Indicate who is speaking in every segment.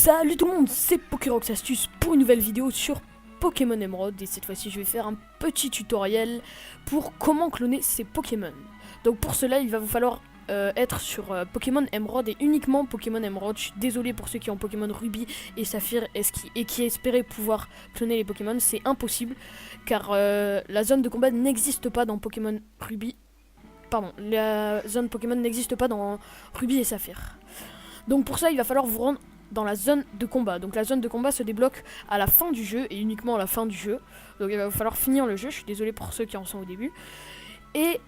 Speaker 1: Salut tout le monde, c'est Pokérox Astuce pour une nouvelle vidéo sur Pokémon Emerald. Et cette fois-ci je vais faire un petit tutoriel pour comment cloner ces Pokémon. Donc pour cela il va vous falloir être sur Pokémon Emerald et uniquement Pokémon Emerald. Je suis désolé pour ceux qui ont Pokémon Ruby et Saphir et qui espéraient pouvoir cloner les Pokémon. C'est impossible car la zone de combat n'existe pas dans Pokémon Ruby. Pardon, la zone Pokémon n'existe pas dans Ruby et Saphir. Donc pour ça il va falloir vous rendre dans la zone de combat. Donc la zone de combat se débloque à la fin du jeu et uniquement à la fin du jeu. Donc il va falloir finir le jeu, je suis désolé pour ceux qui en sont au début. Et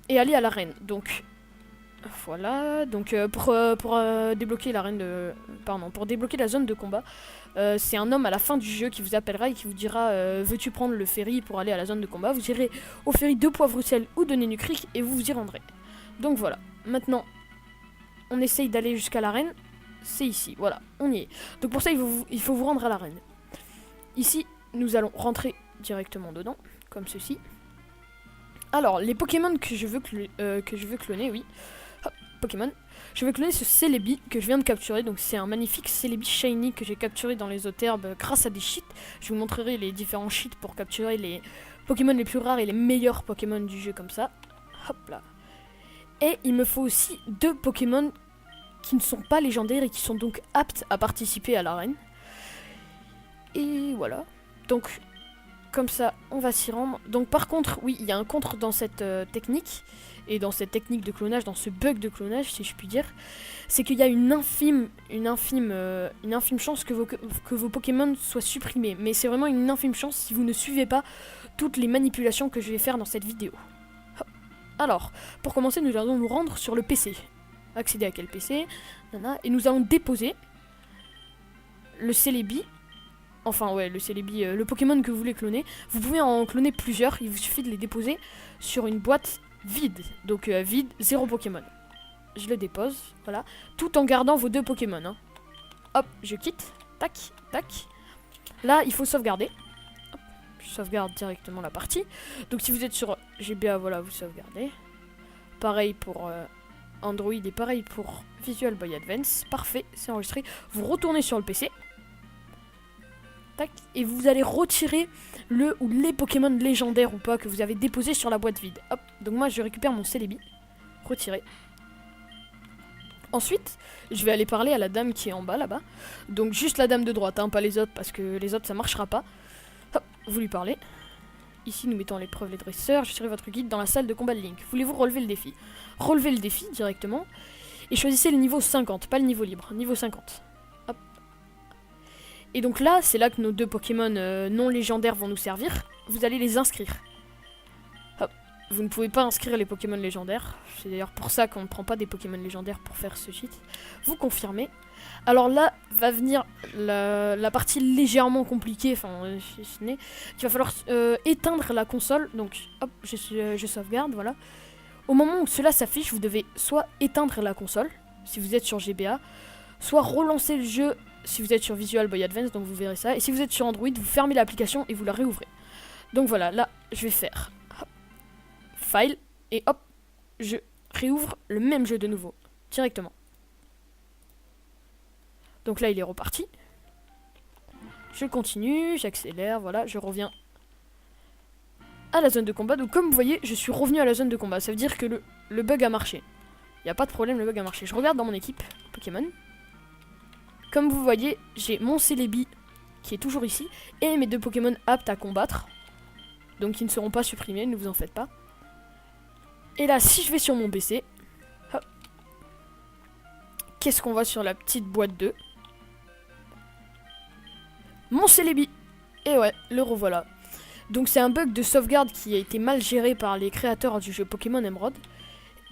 Speaker 1: aller à l'arène. Donc voilà, donc pour débloquer l'arène de... Pardon, pour débloquer la zone de combat, c'est un homme à la fin du jeu qui vous appellera et qui vous dira veux-tu prendre le ferry pour aller à la zone de combat. Vous irez au ferry de Poivre-Sel ou de Nenukrik et vous vous y rendrez. Donc voilà, maintenant on essaye d'aller jusqu'à l'arène, c'est ici, voilà, on y est. Donc pour ça, il faut vous rendre à l'arène. Ici, nous allons rentrer directement dedans, comme ceci. Alors, les Pokémon que je veux cloner, oui. Hop, Pokémon. Je veux cloner ce Celebi que je viens de capturer. Donc c'est un magnifique Celebi Shiny que j'ai capturé dans les eaux herbes grâce à des cheats. Je vous montrerai les différents cheats pour capturer les Pokémon les plus rares et les meilleurs Pokémon du jeu comme ça. Hop là. Et il me faut aussi 2 Pokémon qui ne sont pas légendaires et qui sont donc aptes à participer à l'arène. Et voilà. Donc, comme ça, on va s'y rendre. Donc par contre, oui, il y a un contre dans cette technique. Et dans cette technique de clonage, dans ce bug de clonage, si je puis dire. C'est qu'il y a une infime chance que vos Pokémon soient supprimés. Mais c'est vraiment une infime chance si vous ne suivez pas toutes les manipulations que je vais faire dans cette vidéo. Alors, pour commencer, nous allons nous rendre sur le PC. Accéder à quel PC, et nous allons déposer le Celebi. Enfin, ouais, le Celebi, le Pokémon que vous voulez cloner. Vous pouvez en cloner plusieurs, il vous suffit de les déposer sur une boîte vide. Donc, vide, 0 Pokémon. Je le dépose, voilà. Tout en gardant vos 2 Pokémon. Hein. Hop, je quitte. Tac, tac. Là, il faut sauvegarder. Je sauvegarde directement la partie. Donc si vous êtes sur GBA, voilà, vous sauvegardez. Pareil pour Android et pareil pour Visual Boy Advance. Parfait, c'est enregistré. Vous retournez sur le PC. Tac, et vous allez retirer le ou les Pokémon légendaires ou pas que vous avez déposés sur la boîte vide. Hop, donc moi je récupère mon Celebi. Retirer. Ensuite, je vais aller parler à la dame qui est en bas là-bas. Donc juste la dame de droite, hein, pas les autres parce que les autres ça marchera pas. Hop, vous lui parlez. Ici, nous mettons à l'épreuve les dresseurs. Je serai votre guide dans la salle de combat de Link. Voulez-vous relever le défi? Relevez le défi directement. Et choisissez le niveau 50, pas le niveau libre. Niveau 50. Hop. Et donc là, c'est là que nos 2 Pokémon non légendaires vont nous servir. Vous allez les inscrire. Hop. Vous ne pouvez pas inscrire les Pokémon légendaires. C'est d'ailleurs pour ça qu'on ne prend pas des Pokémon légendaires pour faire ce cheat. Vous confirmez. Alors là va venir la partie légèrement compliquée, enfin il va falloir éteindre la console, donc hop, je sauvegarde, voilà. Au moment où cela s'affiche, vous devez soit éteindre la console, si vous êtes sur GBA, soit relancer le jeu si vous êtes sur Visual Boy Advance, donc vous verrez ça, et si vous êtes sur Android, vous fermez l'application et vous la réouvrez. Donc voilà, là je vais faire hop, File, et hop, je réouvre le même jeu de nouveau, directement. Donc là, il est reparti. Je continue, j'accélère, voilà, je reviens à la zone de combat. Donc comme vous voyez, je suis revenu à la zone de combat. Ça veut dire que le bug a marché. Il n'y a pas de problème, le bug a marché. Je regarde dans mon équipe Pokémon. Comme vous voyez, j'ai mon Celebi qui est toujours ici. Et mes 2 Pokémon aptes à combattre. Donc ils ne seront pas supprimés, ne vous en faites pas. Et là, si je vais sur mon PC, qu'est-ce qu'on voit sur la petite boîte 2? Mon Celebi. Et ouais, le revoilà. Donc c'est un bug de sauvegarde qui a été mal géré par les créateurs du jeu Pokémon Emerald.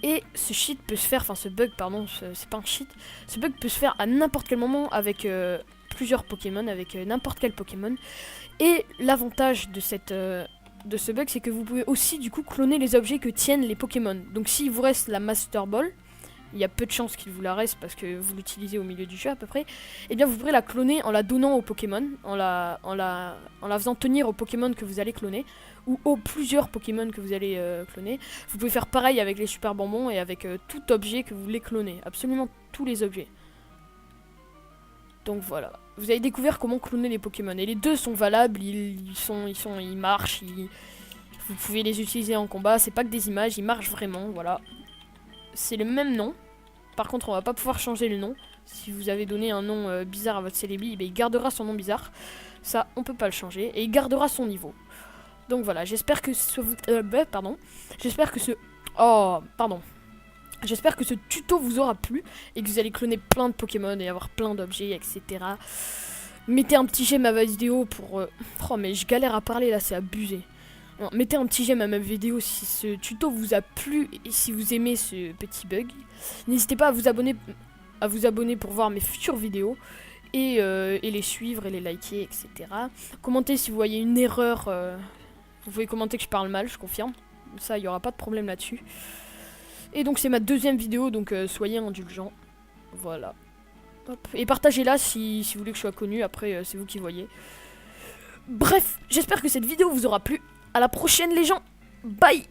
Speaker 1: Et ce cheat peut se faire, enfin ce bug, pardon, c'est pas un cheat. Ce bug peut se faire à n'importe quel moment avec plusieurs Pokémon, avec n'importe quel Pokémon. Et l'avantage de ce bug, c'est que vous pouvez aussi du coup cloner les objets que tiennent les Pokémon. Donc s'il vous reste la Master Ball, il y a peu de chances qu'il vous la reste parce que vous l'utilisez au milieu du jeu à peu près, et bien vous pourrez la cloner en la donnant au Pokémon, en la faisant tenir au Pokémon que vous allez cloner, ou aux plusieurs Pokémon que vous allez cloner. Vous pouvez faire pareil avec les super bonbons et avec tout objet que vous voulez cloner, absolument tous les objets. Donc voilà, vous avez découvert comment cloner les Pokémon. Et les deux sont valables, ils marchent, vous pouvez les utiliser en combat. C'est pas que des images, ils marchent vraiment, voilà. C'est le même nom. Par contre, on va pas pouvoir changer le nom. Si vous avez donné un nom bizarre à votre Celebi, il gardera son nom bizarre. Ça, on peut pas le changer. Et il gardera son niveau. Donc voilà, j'espère que ce... J'espère que ce... Oh, pardon. J'espère que ce tuto vous aura plu et que vous allez cloner plein de Pokémon et avoir plein d'objets, etc. Mettez un petit j'aime à ma vidéo pour... Oh, mais je galère à parler là, c'est abusé. Non, mettez un petit j'aime à ma vidéo si ce tuto vous a plu et si vous aimez ce petit bug. N'hésitez pas à vous abonner pour voir mes futures vidéos et les suivre et les liker, etc. Commentez si vous voyez une erreur. Vous pouvez commenter que je parle mal, je confirme. Ça, il n'y aura pas de problème là-dessus. Et donc c'est ma deuxième vidéo, donc soyez indulgents. Voilà. Hop. Et partagez-la si vous voulez que je sois connu, après c'est vous qui voyez. Bref, j'espère que cette vidéo vous aura plu. À la prochaine les gens. Bye.